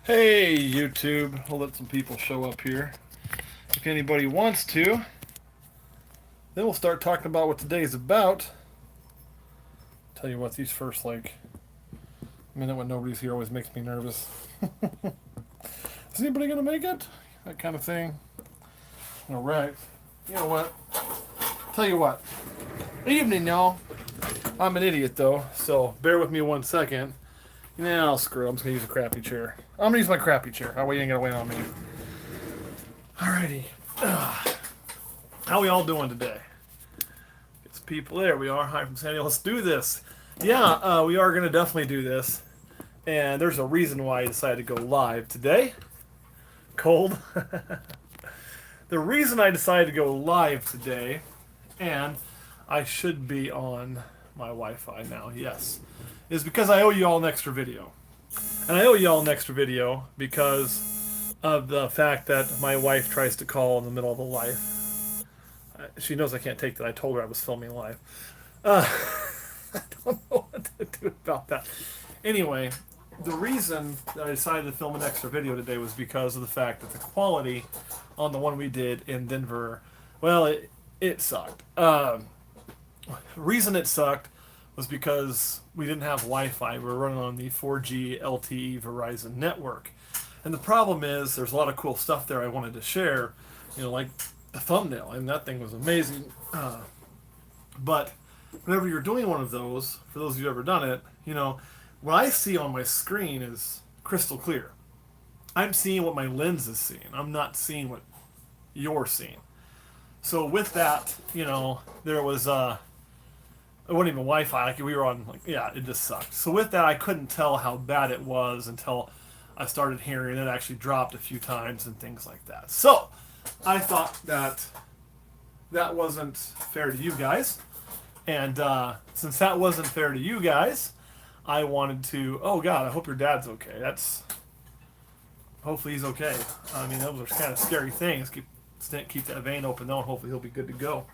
Hey YouTube, we'll let some people show up here. If anybody wants to, then we'll start talking about what today's about. Tell you what, these first minute when nobody's here always makes me nervous. Is anybody gonna make it? That kind of thing. All right. You know what? Tell you what. Evening, y'all. I'm an idiot though, so bear with me 1 second. Nah, I'll screw it. I'm just gonna use a crappy chair. I'm gonna use my crappy chair. That way you ain't gonna wait on me. Alrighty. How we all doing today? It's people. There we are. Hi from San Diego. Let's do this. Yeah, we are gonna definitely do this. And there's a reason why I decided to go live today. Cold. The reason I decided to go live today, and I should be on my Wi-Fi now. Yes, is because I owe you all an extra video. And I owe you all an extra video because of the fact that my wife tries to call in the middle of the live. She knows I can't take that. I told her I was filming live. Uh, I don't know what to do about that. Anyway, the reason that I decided to film an extra video today was because of the fact that the quality on the one we did in Denver, well, it sucked. The reason it sucked was because we didn't have Wi-Fi. We were running on the 4G LTE Verizon network. And the problem is there's a lot of cool stuff there I wanted to share, like the thumbnail. I mean, that thing was amazing. But whenever you're doing one of those, for those of you who've ever done it, what I see on my screen is crystal clear. I'm seeing what my lens is seeing. I'm not seeing what you're seeing. So with that, there was it wasn't even Wi-Fi. Like we were on, it just sucked. So with that, I couldn't tell how bad it was until I started hearing it actually dropped a few times and things like that. So I thought that wasn't fair to you guys, and since that wasn't fair to you guys, I wanted to. Oh God, I hope your dad's okay. Hopefully he's okay. I mean, those are kind of scary things. Keep that vein open though, and hopefully he'll be good to go.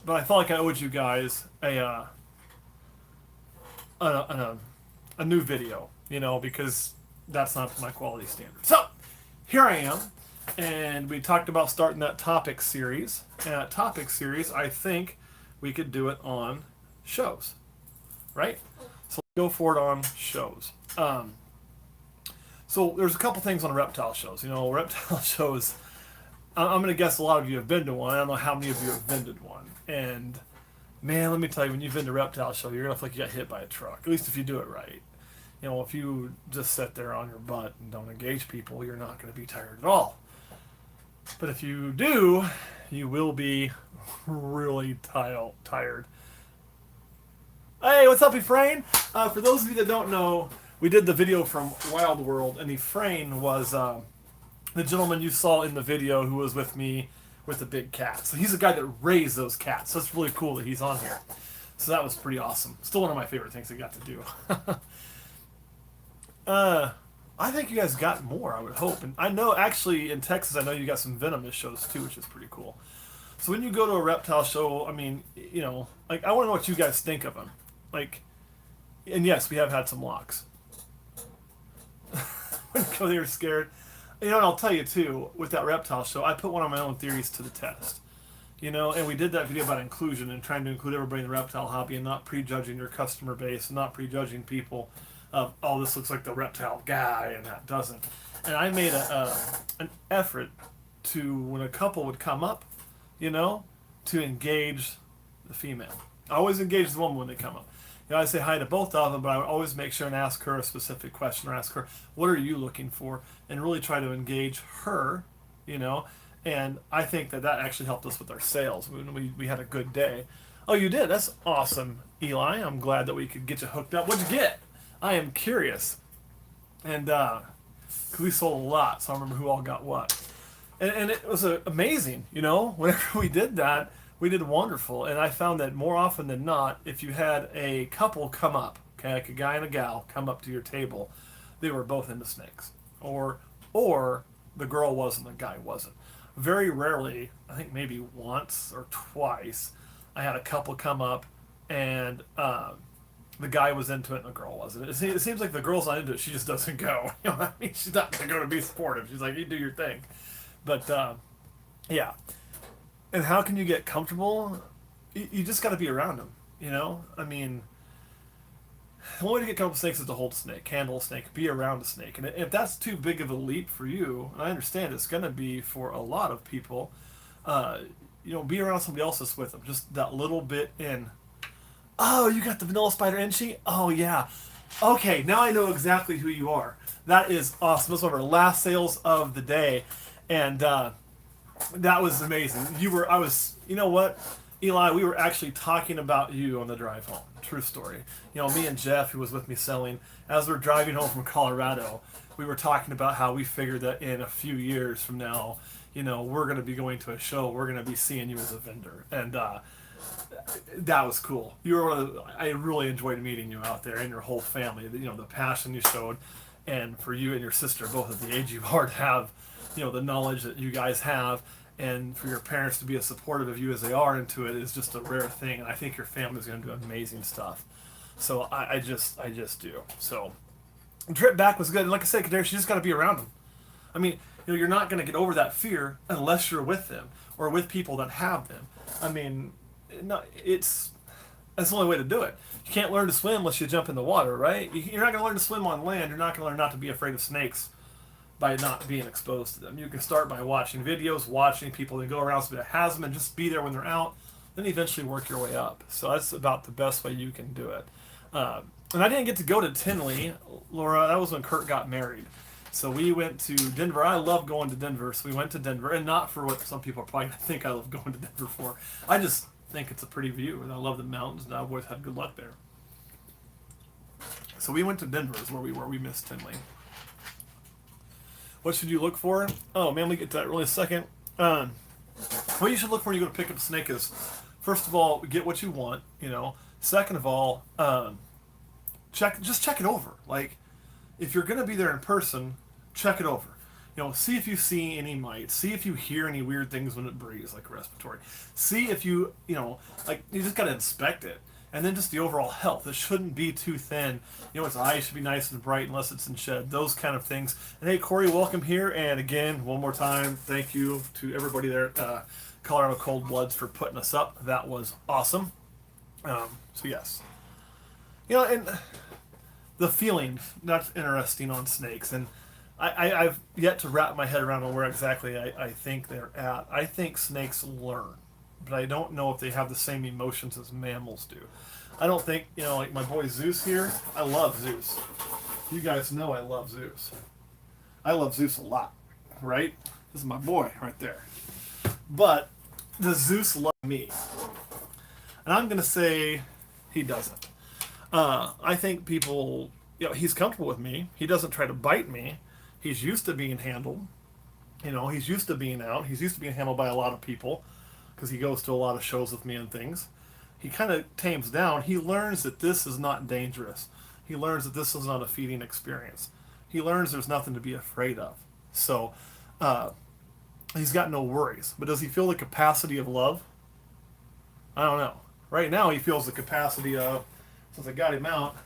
But I felt like I owed you guys a new video, because that's not my quality standard. So here I am, and we talked about starting that topic series. And that topic series, I think we could do it on shows, right? So let's go for it on shows. So there's a couple things on reptile shows. Reptile shows. I'm going to guess a lot of you have been to one. I don't know how many of you have been to one. And man, let me tell you, when you've been to a reptile show, you're going to feel like you got hit by a truck. At least if you do it right. If you just sit there on your butt and don't engage people, you're not going to be tired at all. But if you do, you will be really tired. Hey, what's up, Efrain? For those of you that don't know, we did the video from Wild World, and Efrain was the gentleman you saw in the video who was with me with the big cat. So he's the guy that raised those cats. So it's really cool that he's on here. So that was pretty awesome. Still one of my favorite things I got to do. I think you guys got more, I would hope. And I know, actually, in Texas, I know you got some venomous shows, too, which is pretty cool. So when you go to a reptile show, I mean, I want to know what you guys think of them. And yes, we have had some locks. Go there scared. And I'll tell you, too, with that reptile show, I put one of my own theories to the test. And we did that video about inclusion and trying to include everybody in the reptile hobby and not prejudging your customer base and not prejudging people. Oh, this looks like the reptile guy, and that doesn't. And I made an effort to, when a couple would come up, to engage the female. I always engage the woman when they come up. I say hi to both of them, but I would always make sure and ask her a specific question or ask her, what are you looking for? And really try to engage her, And I think that actually helped us with our sales. We had a good day. Oh, you did? That's awesome, Eli. I'm glad that we could get you hooked up. What'd you get? I am curious. And cause we sold a lot, so I remember who all got what. And it was amazing, Whenever we did that, we did wonderful. And I found that more often than not, if you had a couple come up, okay, like a guy and a gal come up to your table, they were both into snakes. Or the girl was and the guy wasn't. Very rarely, I think maybe once or twice, I had a couple come up and the guy was into it and the girl wasn't. It seems like the girl's not into it. She just doesn't go. You know what I mean? She's not going to go to be supportive. She's like, you do your thing. But, yeah. And how can you get comfortable? You just got to be around them, you know? I mean, the only way to get comfortable with snakes is to hold a snake, handle a snake, be around a snake. And if that's too big of a leap for you, and I understand it's going to be for a lot of people, uh, be around somebody else that's with them. Just that little bit in. Oh, you got the vanilla spider Enchi? Oh, yeah. Okay, now I know exactly who you are. That is awesome. This was one of our last sales of the day. And that was amazing. You know what, Eli, we were actually talking about you on the drive home. True story. Me and Jeff, who was with me selling, as we're driving home from Colorado, we were talking about how we figured that in a few years from now, we're going to be going to a show. We're going to be seeing you as a vendor. And that was cool. I really enjoyed meeting you out there and your whole family. The passion you showed, and for you and your sister, both at the age you are, to have, the knowledge that you guys have, and for your parents to be as supportive of you as they are into it is just a rare thing. And I think your family's going to do amazing stuff. So I just do. So the trip back was good. And like I said, Kadarius, you just got to be around them. I mean, you're not going to get over that fear unless you're with them or with people that have them. I mean, that's the only way to do it. You can't learn to swim unless you jump in the water, right? You're not going to learn to swim on land. You're not going to learn not to be afraid of snakes by not being exposed to them. You can start by watching videos, watching people that go around somebody that has them, and just be there when they're out. Then eventually work your way up. So that's about the best way you can do it. And I didn't get to go to Tinley, Laura. That was when Kurt got married. So we went to Denver. I love going to Denver, so we went to Denver, and not for what some people are probably going to think I love going to Denver for. I just think it's a pretty view, and I love the mountains, and I've always had good luck there. So we went to Denver is where we were. We missed Tinley. What should you look for? Oh man, we get to that really a second. What you should look for when you go to pick up a snake is, first of all, get what you want. Second of all, check it over. Like, if you're gonna be there in person, check it over. See if you see any mites. See if you hear any weird things when it breathes, like respiratory. See if you just gotta inspect it. And then just the overall health. It shouldn't be too thin. Its eyes should be nice and bright unless it's in shed. Those kind of things. And hey, Corey, welcome here. And again, one more time, thank you to everybody there at Colorado Cold Bloods for putting us up. That was awesome. So yes. And the feeling, that's interesting on snakes. And I've yet to wrap my head around on where exactly I think they're at. I think snakes learn, but I don't know if they have the same emotions as mammals do. I don't think, like my boy Zeus here, I love Zeus. You guys know I love Zeus. I love Zeus a lot, right? This is my boy right there. But does Zeus love me? And I'm going to say he doesn't. I think people, he's comfortable with me. He doesn't try to bite me. He's used to being handled. He's used to being out. He's used to being handled by a lot of people because he goes to a lot of shows with me and things. He kind of tames down. He learns that this is not dangerous. He learns that this is not a feeding experience. He learns there's nothing to be afraid of. So he's got no worries. But does he feel the capacity of love? I don't know. Right now he feels the capacity of, since I got him out,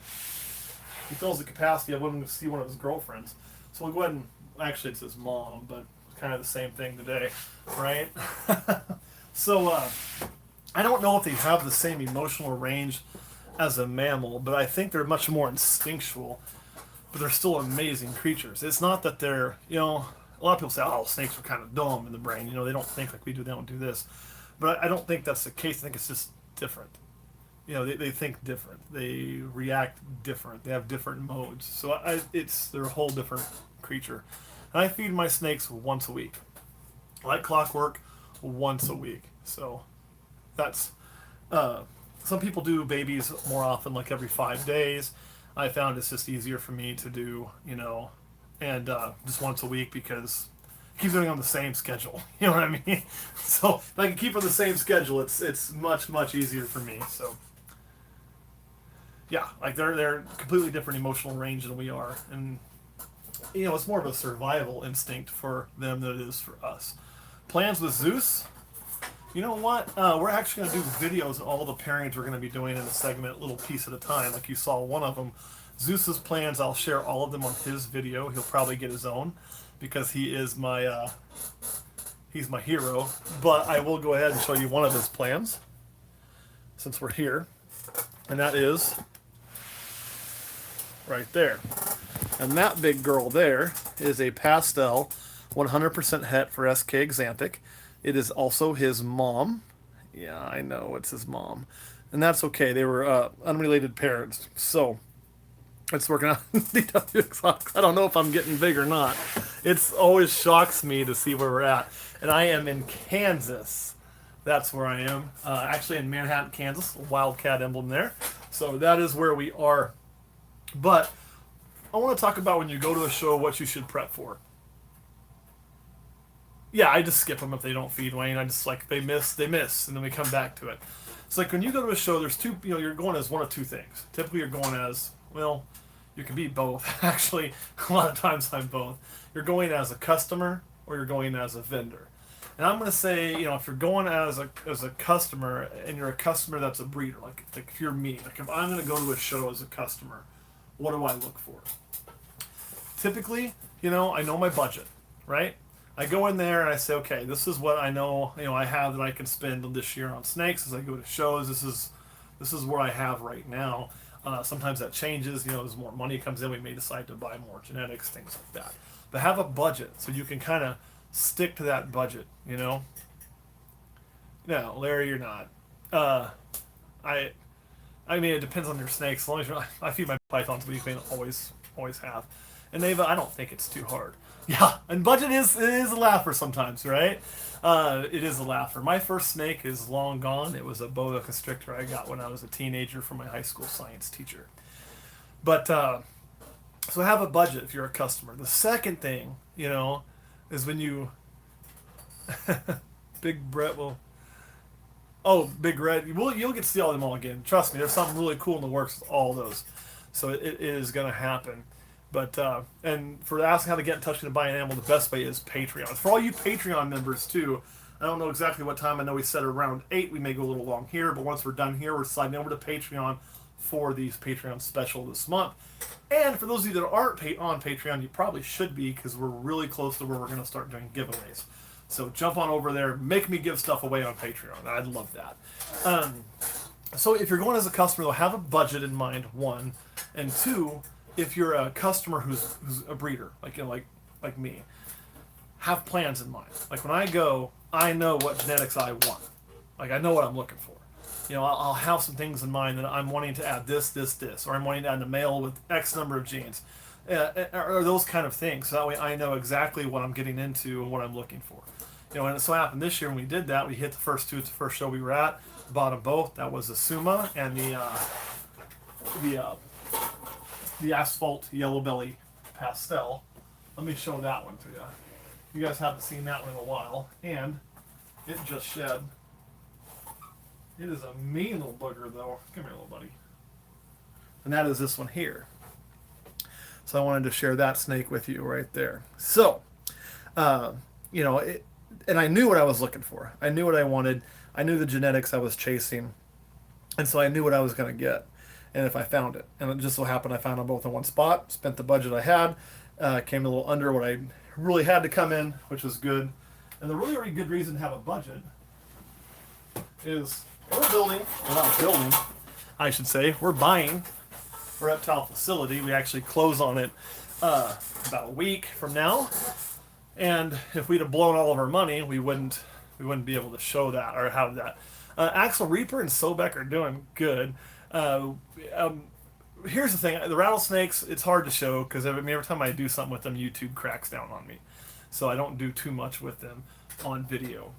he feels the capacity of wanting to see one of his girlfriends. So we'll go ahead and, actually it's his mom, but it's kind of the same thing today, right? So I don't know if they have the same emotional range as a mammal, but I think they're much more instinctual, but they're still amazing creatures. It's not that they're, a lot of people say, oh, snakes are kind of dumb in the brain. They don't think like we do, they don't do this. But I don't think that's the case. I think it's just different. They think different. They react different. They have different modes. So they're a whole different creature. And I feed my snakes once a week. Like clockwork, once a week. So that's, some people do babies more often, like every 5 days. I found it's just easier for me to do, and just once a week because it keeps doing on the same schedule. You know what I mean? So if I can keep on the same schedule, it's much, much easier for me. So yeah, like they're completely different emotional range than we are. And it's more of a survival instinct for them than it is for us. Plans with Zeus? You know what? We're actually going to do videos of all the pairings we're going to be doing in a segment, a little piece at a time. Like you saw one of them. Zeus's plans, I'll share all of them on his video. He'll probably get his own because he's my hero. But I will go ahead and show you one of his plans since we're here. And that is right there. And that big girl there is a pastel 100% het for SK Exantic. It is also his mom. Yeah, I know it's his mom. And that's okay. They were unrelated parents. So it's working out. I don't know if I'm getting big or not. It's always shocks me to see where we're at. And I am in Kansas. That's where I am. Actually in Manhattan, Kansas. A Wildcat emblem there. So that is where we are. But I want to talk about when you go to a show what you should prep for. Yeah, I just skip them if they don't feed Wayne. I just like they miss, and then we come back to it. It's like when you go to a show, there's two. You're going as one of two things. Typically, you're going as well. You can be both. Actually, a lot of times I'm both. You're going as a customer or you're going as a vendor. And I'm going to say, if you're going as a customer and you're a customer that's a breeder, like if you're me, like if I'm going to go to a show as a customer, what do I look for? Typically, I know my budget, right? I go in there and I say, okay, this is what I know, I have that I can spend this year on snakes as I go to shows. This is where I have right now. Sometimes that changes, as more money comes in, we may decide to buy more genetics, things like that. But have a budget so you can kind of stick to that budget, No, Larry, you're not. I mean, it depends on your snakes. As long as I feed my pythons weekly, and always have, and I don't think it's too hard. Yeah, and budget is a laugher sometimes, right? It is a laugher. My first snake is long gone. It was a boa constrictor I got when I was a teenager from my high school science teacher. But so have a budget if you're a customer. The second thing, is when you Big Brett will. Oh, Big Red. You'll get to see all of them all again. Trust me, there's something really cool in the works with all those. So it is going to happen. But, and for asking how to get in touch with me to buy an animal, the best way is Patreon. For all you Patreon members, too, I don't know exactly what time. I know we set around 8. We may go a little long here. But once we're done here, we're sliding over to Patreon for these Patreon special this month. And for those of you that aren't on Patreon, you probably should be because we're really close to where we're going to start doing giveaways. So jump on over there. Make me give stuff away on Patreon. I'd love that. So if you're going as a customer, though, have a budget in mind, one. And two, if you're a customer who's a breeder, like me, have plans in mind. Like when I go, I know what genetics I want. Like I know what I'm looking for. I'll have some things in mind that I'm wanting to add this, or I'm wanting to add a male with X number of genes, or those kind of things. So that way I know exactly what I'm getting into and what I'm looking for. And it so happened this year when we did that, we hit the first two at the first show we were at, bought them both. That was the Suma and the Asphalt Yellow Belly Pastel. Let me show that one to you. You guys haven't seen that one in a while, and it just shed. It is a mean little booger, though. Come here, little buddy. And that is this one here. So I wanted to share that snake with you right there. So, and I knew what I was looking for. I knew what I wanted. I knew the genetics I was chasing. And so I knew what I was going to get. And if I found it. And it just so happened I found them both in one spot. Spent the budget I had. Came a little under what I really had to come in, which was good. And the really, really good reason to have a budget is we're not building, I should say. We're buying a reptile facility. We actually close on it about a week from now. And if we'd have blown all of our money, we wouldn't be able to show that or have that. Axel Reaper and Sobek are doing good. Here's the thing: the rattlesnakes, it's hard to show because every time I do something with them, YouTube cracks down on me. So I don't do too much with them on video.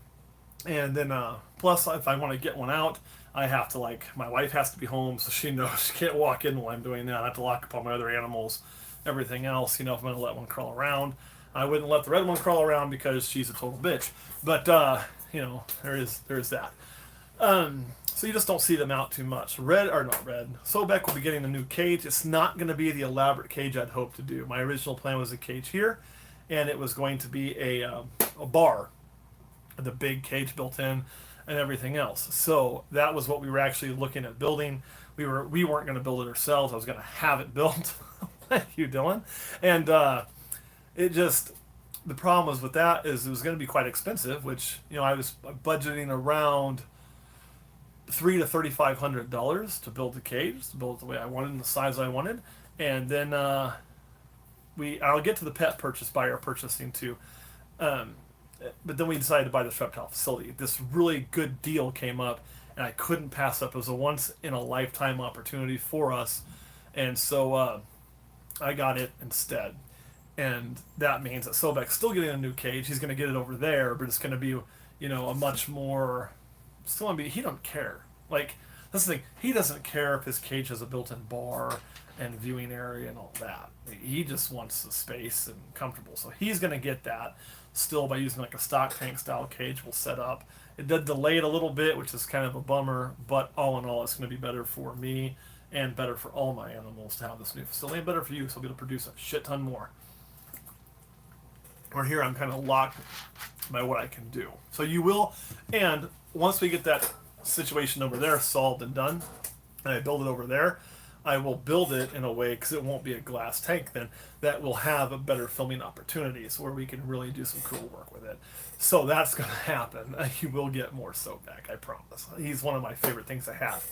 And then plus, if I want to get one out, I have to my wife has to be home, so she knows she can't walk in while I'm doing that. I have to lock up all my other animals, everything else. If I'm going to let one crawl around. I wouldn't let the red one crawl around because she's a total bitch. But, there is that. So you just don't see them out too much. Sobek will be getting a new cage. It's not going to be the elaborate cage I'd hoped to do. My original plan was a cage here, and it was going to be a bar, the big cage built in. and everything else. So that was what we were actually looking at building. We weren't going to build it ourselves. I was going to have it built. Thank you, Dylan. And it just the problem was with that is it was going to be quite expensive, which I was budgeting around $3,000 to $3,500 to build the cage, to build it the way I wanted and the size I wanted, and then I'll get to the pet purchase buyer purchasing too. Um, but then we decided to buy this reptile facility. This really good deal came up, and I couldn't pass up. It was a once in a lifetime opportunity for us, and so I got it instead. And that means that Sobek's still getting a new cage. He's going to get it over there, but it's going to be, a much more. Still going to be. He don't care. Like that's the thing. He doesn't care if his cage has a built-in bar and viewing area and all that. He just wants the space and comfortable. So he's going to get that still by using like a stock tank style cage we'll set up. It did delay it a little bit, which is kind of a bummer, but all in all, it's going to be better for me and better for all my animals to have this new facility, and better for you, so I'll be able to produce a shit ton more. Or here, I'm kind of locked by what I can do. So you will, and once we get that situation over there solved and done, and I build it over there, I will build it in a way, because it won't be a glass tank then, that will have a better filming opportunities where we can really do some cool work with it. So that's going to happen. You will get more Sobek, I promise. He's one of my favorite things to have.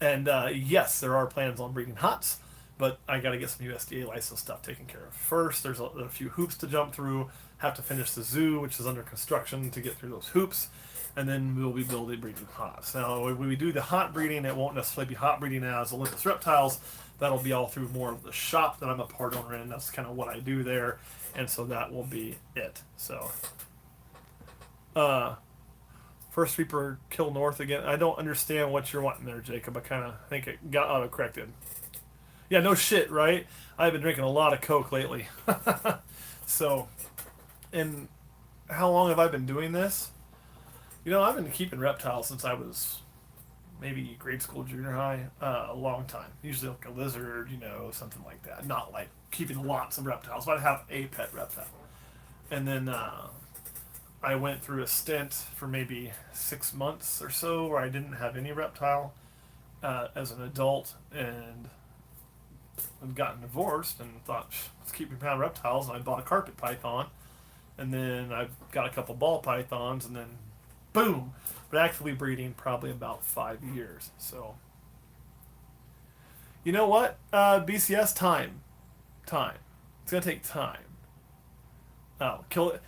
And yes, there are plans on breeding hots, but I got to get some USDA license stuff taken care of first. There's a few hoops to jump through. Have to finish the zoo, which is under construction, to get through those hoops. And then we'll be building breeding hots. Now, when we do the hot breeding, it won't necessarily be hot breeding as Olympus Reptiles. That'll be all through more of the shop that I'm a part owner in. That's kind of what I do there. And so that will be it. So, first Reaper kill north again. I don't understand what you're wanting there, Jacob. I kind of think it got auto-corrected. Yeah, no shit, right? I've been drinking a lot of Coke lately. So, and how long have I been doing this? I've been keeping reptiles since I was maybe grade school, junior high, a long time. Usually like a lizard, something like that. Not like keeping lots of reptiles, but I have a pet reptile. And then I went through a stint for maybe 6 months or so where I didn't have any reptile as an adult, and I'd gotten divorced and thought, let's keep my reptiles. And I bought a carpet python, and then I got a couple ball pythons, and then boom. But actively breeding probably about 5 years. So, you know what? BCS time. It's gonna take time. Oh, kill it.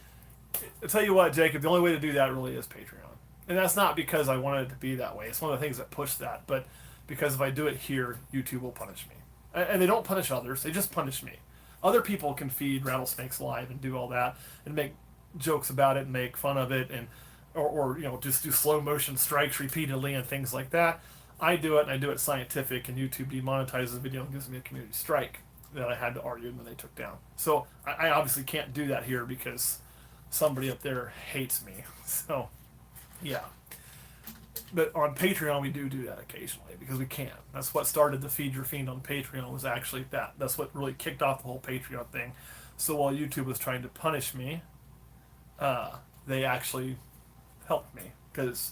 I'll tell you what, Jacob. The only way to do that really is Patreon, and that's not because I wanted it to be that way. It's one of the things that pushed that, but because if I do it here, YouTube will punish me, and they don't punish others. They just punish me. Other people can feed rattlesnakes live and do all that and make jokes about it and make fun of it and or just do slow motion strikes repeatedly and things like that. I do it, and I do it scientific, and YouTube demonetizes the video and gives me a community strike that I had to argue and then they took down. So I obviously can't do that here because somebody up there hates me. So yeah, but on Patreon we do that occasionally because we can. That's what started the Feed Your Fiend on Patreon, was actually that. That's what really kicked off the whole Patreon thing. So while YouTube was trying to punish me, they actually helped me, because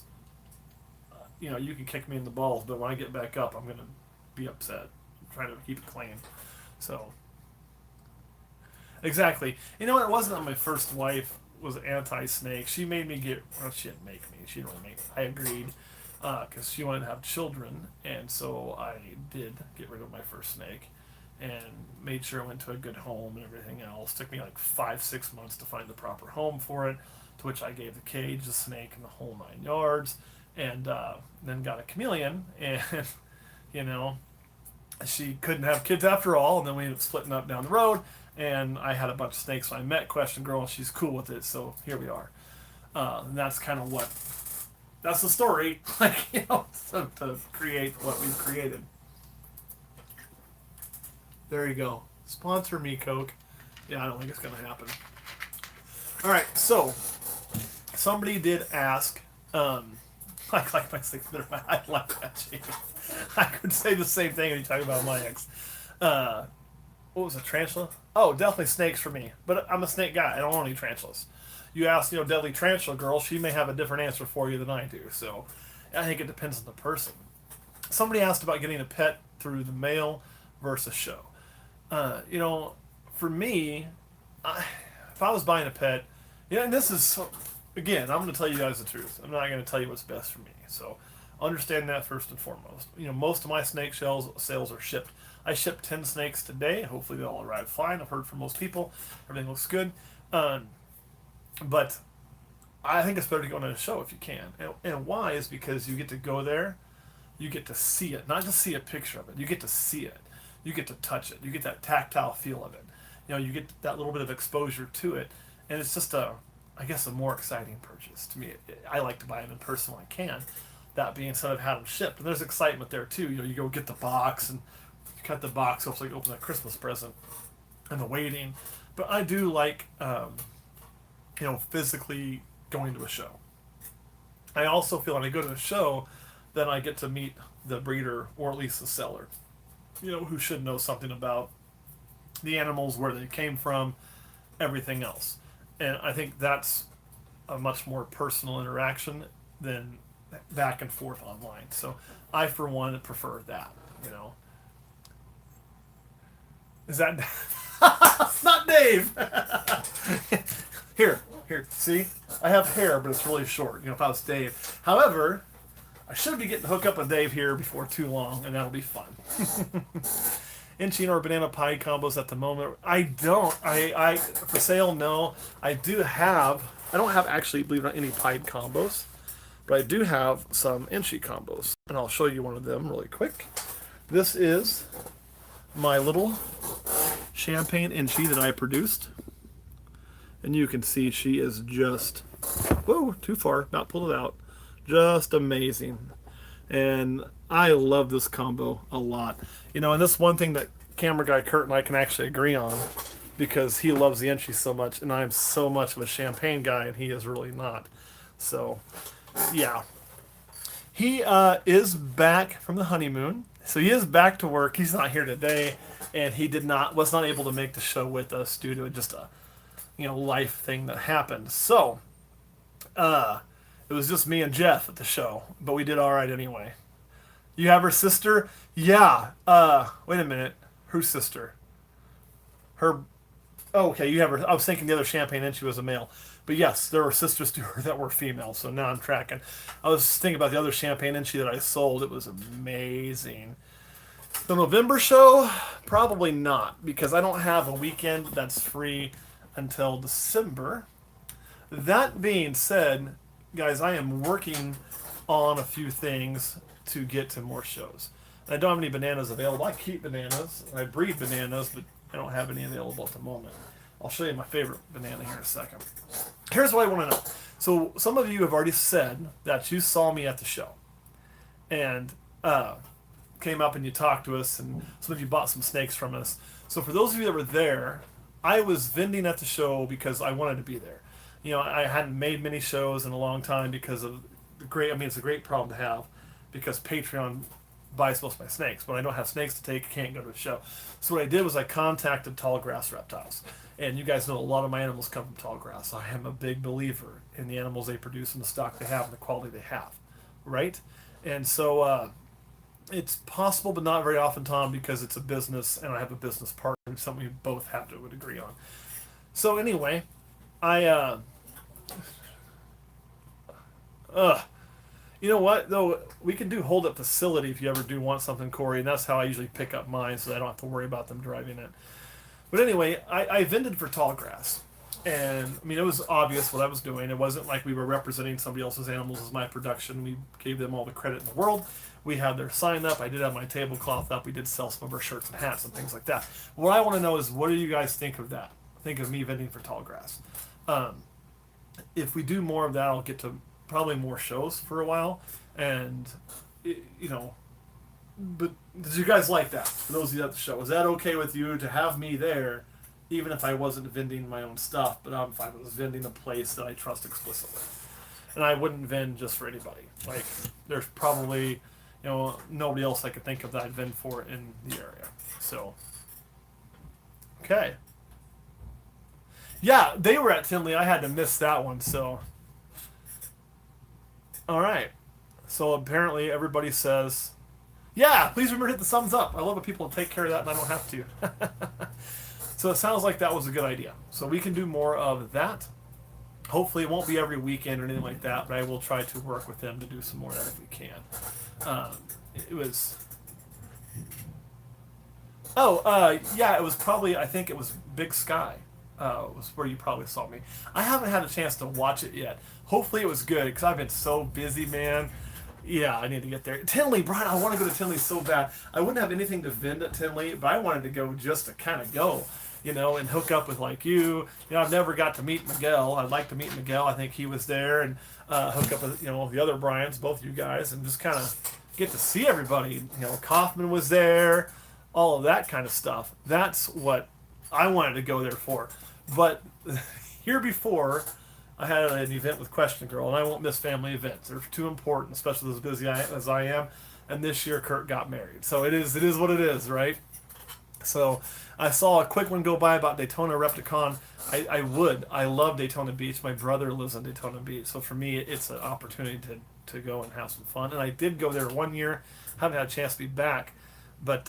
you can kick me in the balls, but when I get back up, I'm gonna be upset. I'm trying to keep it clean. So exactly. It wasn't that my first wife was anti-snake. She made me she didn't make me. She didn't really make me. I agreed because she wanted to have children, and so I did get rid of my first snake and made sure I went to a good home and everything else. Took me like 5-6 months to find the proper home for it, to which I gave the cage, the snake, and the whole 9 yards, and then got a chameleon, and she couldn't have kids after all, and then we ended up splitting up down the road, and I had a bunch of snakes, so I met Question Girl, and she's cool with it, so here we are. And that's kind of that's the story, to create what we've created. There you go. Sponsor me, Coke. Yeah, I don't think it's going to happen. All right, so somebody did ask, I like my six there. I like that, James. I could say the same thing when you talk about my ex. What was a tarantula? Oh, definitely snakes for me. But I'm a snake guy. I don't want any tarantulas. You ask, deadly tarantula girl, she may have a different answer for you than I do. So I think it depends on the person. Somebody asked about getting a pet through the mail versus show. You know, for me, if I was buying a pet, and this is again, I'm going to tell you guys the truth. I'm not going to tell you what's best for me. So understand that first and foremost. Most of my snake sales are shipped. I shipped 10 snakes today. Hopefully they all arrive fine. I've heard from most people. Everything looks good. But I think it's better to go on a show if you can. And why is because you get to go there, you get to see it, not just see a picture of it. You get to see it. You get to touch it. You get that tactile feel of it. You get that little bit of exposure to it, and it's just I guess, a more exciting purchase to me. I like to buy them in person when I can. That being said, I've had them shipped, and there's excitement there too. You go get the box and you cut the box off so you open that Christmas present, and the waiting. But I do like, physically going to a show. I also feel when I go to a show, then I get to meet the breeder or at least the seller, who should know something about the animals, where they came from, everything else. And I think that's a much more personal interaction than back and forth online. So I, for one, prefer that. Is that... It's not Dave! Here, see? I have hair, but it's really short, if I was Dave. However, I should be getting hooked up with Dave here before too long, and that'll be fun. Inching or banana pie combos at the moment. I don't. I for sale, no. I don't have actually, believe it or not, any pied combos, but I do have some inchy combos, and I'll show you one of them really quick. This is my little champagne inchy that I produced, and you can see she is just, whoa, too far, not pulled it out, just amazing. And I love this combo a lot. And this one thing that camera guy Kurt and I can actually agree on, because he loves the Enchi so much, and I'm so much of a champagne guy, and he is really not. So, yeah. He is back from the honeymoon. So he is back to work. He's not here today, and he was not able to make the show with us due to just a life thing that happened. So, it was just me and Jeff at the show, but we did all right anyway. You have her sister? Yeah. Wait a minute. Whose sister? Her. Oh, okay, you have her. I was thinking the other champagne and she was a male. But yes, there were sisters to her that were female, so now I'm tracking. I was thinking about the other champagne and she that I sold. It was amazing. The November show? Probably not, because I don't have a weekend that's free until December. That being said, guys, I am working on a few things to get to more shows. And I don't have any bananas available. I keep bananas, and I breed bananas, but I don't have any available at the moment. I'll show you my favorite banana here in a second. Here's what I want to know. So some of you have already said that you saw me at the show, and came up and you talked to us, and some of you bought some snakes from us. So for those of you that were there, I was vending at the show because I wanted to be there. I hadn't made many shows in a long time because of it's a great problem to have, because Patreon buys most of my snakes. When I don't have snakes to take, I can't go to a show. So what I did was I contacted tall grass reptiles. And you guys know a lot of my animals come from tall grass. I am a big believer in the animals they produce and the stock they have and the quality they have. Right? And so it's possible, but not very often, Tom, because it's a business and I have a business partner, something we both have to would agree on. So anyway, you know what, though? We can do hold-up facility if you ever do want something, Corey, and that's how I usually pick up mine, so I don't have to worry about them driving it. But anyway, I vended for tall grass. And, it was obvious what I was doing. It wasn't like we were representing somebody else's animals as my production. We gave them all the credit in the world. We had their sign up. I did have my tablecloth up. We did sell some of our shirts and hats and things like that. What I want to know is, what do you guys think of that? Think of me vending for tall grass. If we do more of that, I'll get to probably more shows for a while. And, but did you guys like that? For those of you at the show, is that okay with you to have me there, even if I wasn't vending my own stuff, but if I was vending a place that I trust explicitly? And I wouldn't vend just for anybody. Like, there's probably, nobody else I could think of that I'd vend for in the area. So, Okay. Yeah, they were at Tinley. I had to miss that one, so. All right. So apparently everybody says, yeah, please remember to hit the thumbs up. I love when people take care of that and I don't have to. So it sounds like that was a good idea. So we can do more of that. Hopefully it won't be every weekend or anything like that, but I will try to work with them to do some more of that if we can. Um, it was. Oh, yeah, it was probably, I think it was Big Sky. Was where you probably saw me. I haven't had a chance to watch it yet. Hopefully it was good because I've been so busy, man. Yeah, I need to get there. Tinley, Brian, I want to go to Tinley so bad. I wouldn't have anything to vend at Tinley, but I wanted to go just to kind of go, and hook up with like you. I've never got to meet Miguel. I'd like to meet Miguel. I think he was there, and hook up with the other Bryans, both you guys, and just kind of get to see everybody. Kaufman was there, all of that kind of stuff. That's what I wanted to go there for. But here before, I had an event with Question Girl, and I won't miss family events. They're too important, especially as busy as I am. And this year, Kurt got married, so it is what it is, right? So I saw a quick one go by about Daytona Repticon. I love Daytona Beach. My brother lives in Daytona Beach, so for me, it's an opportunity to go and have some fun. And I did go there one year. Haven't had a chance to be back, but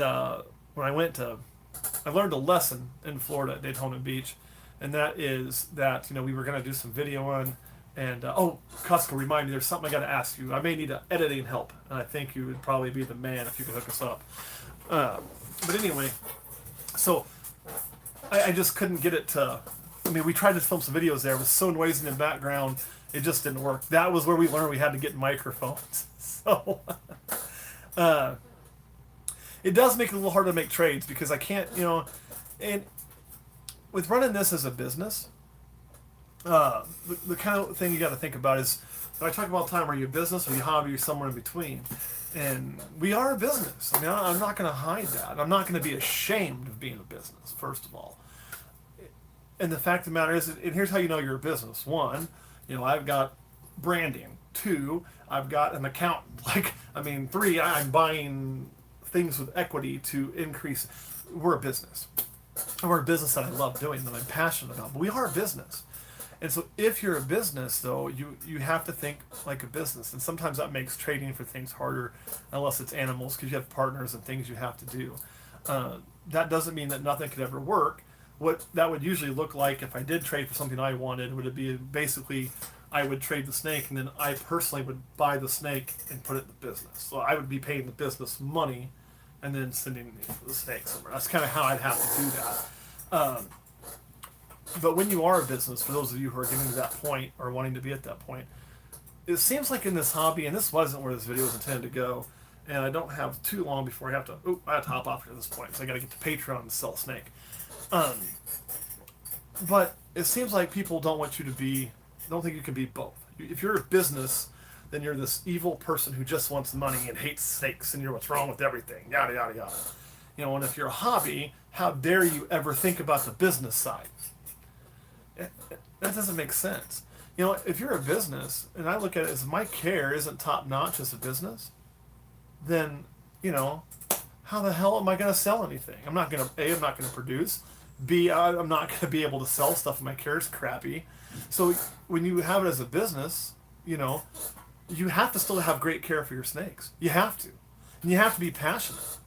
when I went I learned a lesson in Florida at Daytona Beach, and that is that we were going to do some video on, and Costco, remind me, there's something I got to ask you. I may need editing help, and I think you would probably be the man if you could hook us up. But anyway, so I just couldn't get it to. I mean, we tried to film some videos there. It was so noisy in the background, it just didn't work. That was where we learned we had to get microphones. So it does make it a little hard to make trades because I can't, and with running this as a business, the kind of thing you got to think about is, I talk about time, are you a business or you hobby or somewhere in between? And we are a business. I mean, I'm not going to hide that. I'm not going to be ashamed of being a business, first of all. And the fact of the matter is, and here's how you know you're a business. One, I've got branding. Two, I've got an accountant. Three, I'm buying things with equity to increase. We're a business. And we're a business that I love doing, that I'm passionate about. But we are a business. And so if you're a business, though, you have to think like a business. And sometimes that makes trading for things harder, unless it's animals, because you have partners and things you have to do. That doesn't mean that nothing could ever work. What that would usually look like if I did trade for something I wanted, would it be basically I would trade the snake, and then I personally would buy the snake and put it in the business. So I would be paying the business money and then sending the snake somewhere. That's kind of how I'd have to do that. But when you are a business, for those of you who are getting to that point or wanting to be at that point, it seems like in this hobby, and this wasn't where this video was intended to go, and I don't have too long before I have to hop off at this point, so I got to get to Patreon and sell snake. But it seems like people don't think you can be both. If you're a business, then you're this evil person who just wants money and hates snakes, and you're what's wrong with everything, yada, yada, yada. And if you're a hobby, how dare you ever think about the business side? That doesn't make sense. If you're a business, and I look at it as my care isn't top notch as a business, then, how the hell am I going to sell anything? I'm not going to produce. B, I'm not going to be able to sell stuff if my care is crappy. So when you have it as a business, you have to still have great care for your snakes. You have to. And you have to be passionate.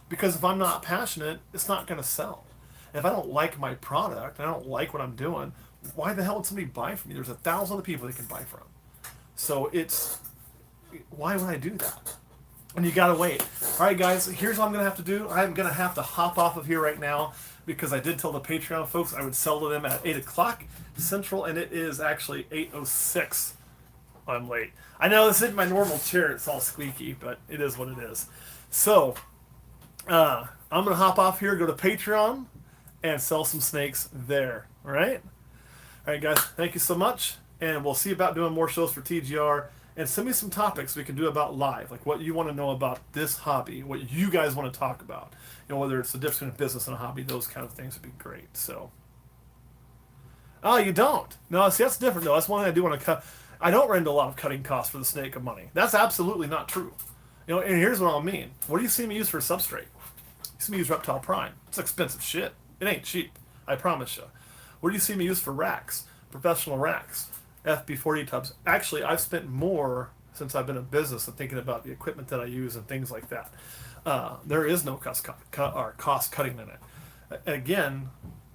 Because if I'm not passionate, it's not going to sell. And if I don't like my product, I don't like what I'm doing, why the hell would somebody buy from me? There's 1,000 other people they can buy from. So why would I do that? And you gotta wait. All right, guys, here's what I'm gonna have to do. I'm gonna have to hop off of here right now because I did tell the Patreon folks I would sell to them at 8 o'clock Central, and it is actually 8:06. I'm late. I know this isn't my normal chair. It's all squeaky, but it is what it is. So, I'm gonna hop off here, go to Patreon, and sell some snakes there. All right? All right, guys, thank you so much, and we'll see about doing more shows for TGR, and send me some topics we can do about live, like what you want to know about this hobby, what you guys want to talk about, whether it's the difference between a business and a hobby, those kind of things would be great. So, you don't? No, see, that's different, though. That's one thing I do want to cut. I don't run into a lot of cutting costs for the snake of money. That's absolutely not true. And here's what I'll mean. What do you see me use for a substrate? You see me use Reptile Prime. It's expensive shit. It ain't cheap. I promise you. What do you see me use for racks? Professional racks, FB40 tubs. Actually, I've spent more since I've been in business and thinking about the equipment that I use and things like that. There is no cost cutting in it. Again,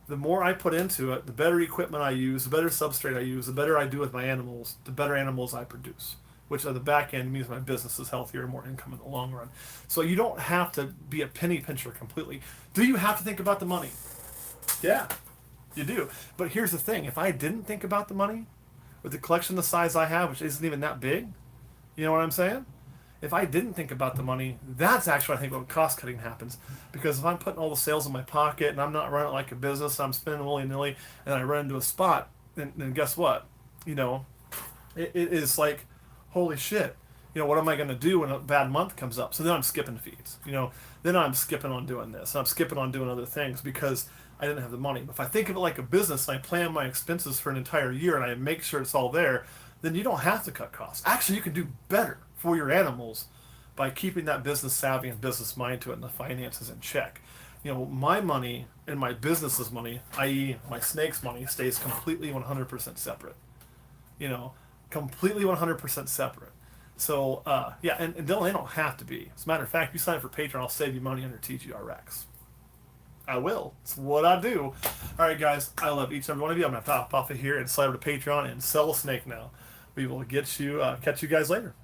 the more I put into it, the better equipment I use, the better substrate I use, the better I do with my animals, the better animals I produce, which on the back end means my business is healthier and more income in the long run. So you don't have to be a penny pincher completely. Do you have to think about the money? Yeah, you do. But here's the thing. If I didn't think about the money, with the collection the size I have, which isn't even that big, you know what I'm saying? If I didn't think about the money, that's actually I think when cost cutting happens. Because if I'm putting all the sales in my pocket and I'm not running it like a business, I'm spending willy nilly, and I run into a spot, then guess what? You know, it is like, holy shit. You know, what am I going to do when a bad month comes up? So then I'm skipping feeds. You know, then I'm skipping on doing this. And I'm skipping on doing other things because I didn't have the money. But if I think of it like a business and I plan my expenses for an entire year and I make sure it's all there, then you don't have to cut costs. Actually, you can do better for your animals by keeping that business savvy and business mind to it and the finances in check. You know, my money and my business's money, i.e. my snake's money, stays completely 100% separate. You know, completely 100% separate. So, yeah, and they don't have to be. As a matter of fact, you sign up for Patreon, I'll save you money under TGRX. I will. It's what I do. All right, guys, I love each and every one of you. I'm going to pop off of here and slide over to Patreon and sell a snake now. We will get you, catch you guys later.